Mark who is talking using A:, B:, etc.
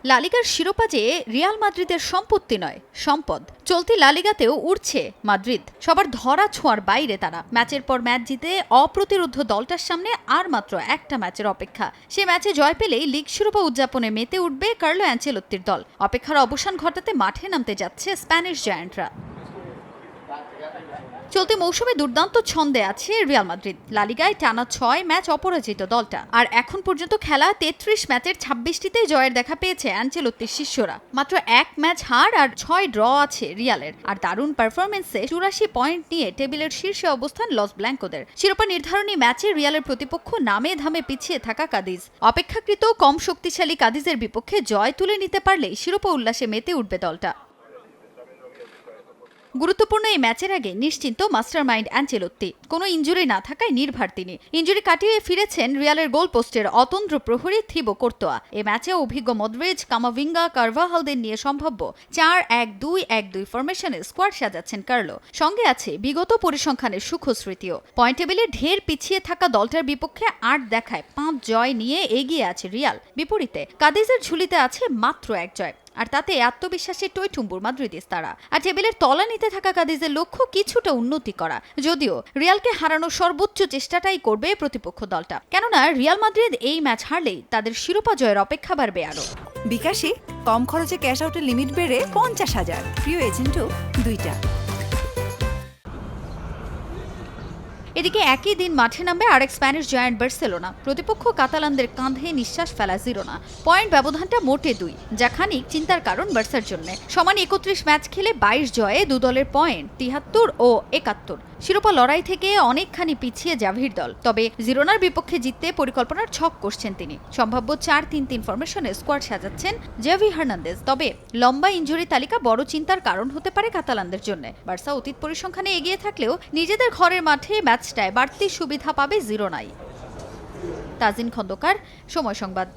A: লা লিগার শিরোপা যে রিয়াল মাদ্রিদের সম্পত্তি নয়, সম্পদ। চলতি লা লিগাতেও উড়ছে মাদ্রিদ। সবার ধরা ছোঁয়ার বাইরে তারা। ম্যাচের পর ম্যাচ জিতে অপ্রতিরোধ্য দলটার সামনে আর মাত্র একটা ম্যাচের অপেক্ষা। সে ম্যাচে জয় পেলেই লিগ শিরোপা উদযাপনে মেতে উঠবে কার্লো অ্যানচেলোত্তির দল। অপেক্ষার অবসান ঘটাতে মাঠে নামতে যাচ্ছে স্প্যানিশ জায়ান্টরা। চলতি মৌসুমে দুর্দান্ত ছন্দে আছে রিয়াল মাদ্রিদ। লা লিগায় টানা ৬ ম্যাচ অপরাজিত দলটা। আর এখন পর্যন্ত খেলা ৩৩ ম্যাচের ২৬টিতে জয়ের দেখা পেয়েছে অ্যানচেলোত্তির শিষ্যরা। মাত্র ১ ম্যাচ হার আর ৬ ড্র আছে রিয়ালের। আর দারুণ পারফরমেন্সে ৮৪ পয়েন্ট নিয়ে টেবিলের শীর্ষে অবস্থান লস ব্ল্যাঙ্কোদের। শিরোপা নির্ধারণী ম্যাচে রিয়ালের প্রতিপক্ষ নামে ধামে পিছিয়ে থাকা কাদিজ। অপেক্ষাকৃত কম শক্তিশালী কাদিজের বিপক্ষে জয় তুলে নিতে পারলেই শিরোপা উল্লাসে মেতে উঠবে দলটা। গুরুত্বপূর্ণ এই ম্যাচের আগে নিশ্চিন্ত মাস্টারমাইন্ড অ্যানচেলোত্তি। কোনো ইনজুরি না থাকায় নির্ভার তিনি। ইনজুরি কাটিয়ে ফিরেছেন রিয়ালের গোলপোস্টের অতন্দ্র প্রহরী থিবো কোর্তোয়া। এ ম্যাচে অভিজ্ঞ মদ্রিজ, কামাভিঙ্গা, কারভাহালদের নিয়ে সম্ভাব্য ৪-১-২-১-২ ফরমেশনে স্কোয়াড সাজাচ্ছেন কার্লো। সঙ্গে আছে বিগত পরিসংখ্যানের সুখস্মৃতিও। পয়েন্ট টেবিলে ঢের পিছিয়ে থাকা দলটার বিপক্ষে ৮ দেখায় ৫ জয় নিয়ে এগিয়ে আছে রিয়াল। বিপরীতে কাদিজের ঝুলিতে আছে মাত্র ১ জয়। আর তাতে আত্মবিশ্বাসে টইটুম্বুর মাদ্রিদিস্তারা। আর টেবিলের তলানিতে থাকা কাদিজের লক্ষ্য কিছুটা উন্নতি করা। যদিও রিয়ালকে হারানোর সর্বোচ্চ চেষ্টাটাই করবে প্রতিপক্ষ দলটা। কেননা রিয়াল মাদ্রিদ এই ম্যাচ হারলেই তাদের শিরোপা জয়ের অপেক্ষা বাড়বে আরো।
B: বিকাশে কম খরচে ক্যাশ আউটের লিমিট বেড়ে ৫০,০০০। প্রিয় এজেন্টও ২টা।
A: এদিকে একই দিন মাঠে নামবে আরেক স্প্যানিশ জায়ান্ট বার্সেলোনা। প্রতিপক্ষ কাতালানদের কাঁধে নিঃশ্বাস ফেলা জিরোনা। পয়েন্ট ব্যবধানটা মোটে ২, যা খানিক চিন্তার কারণ বার্সার জন্য। সমান ৩১ ম্যাচ খেলে ২২ জয়ে দু দলের পয়েন্ট ৭৩ ও ৭১। শিরোপা লড়াই থেকে অনেকখানি পিছিয়ে জাভির দল। তবে জিরোনার বিপক্ষে জিততে পরিকল্পনার ছক কষছেন তিনি। সম্ভাব্য ৪-৩-৩ ফরমেশনে স্কোয়াড সাজাচ্ছেন জাভি হার্নান্দেজ। তবে লম্বা ইনজুরি তালিকা বড় চিন্তার কারণ হতে পারে কাতালানদের জন্য। বার্সা অতীত পরিসংখ্যানে এগিয়ে থাকলেও নিজেদের ঘরের মাঠে ম্যাচটায় বাড়তি সুবিধা পাবে জিরোনাই। তাজিন খন্দকার, সময় সংবাদ।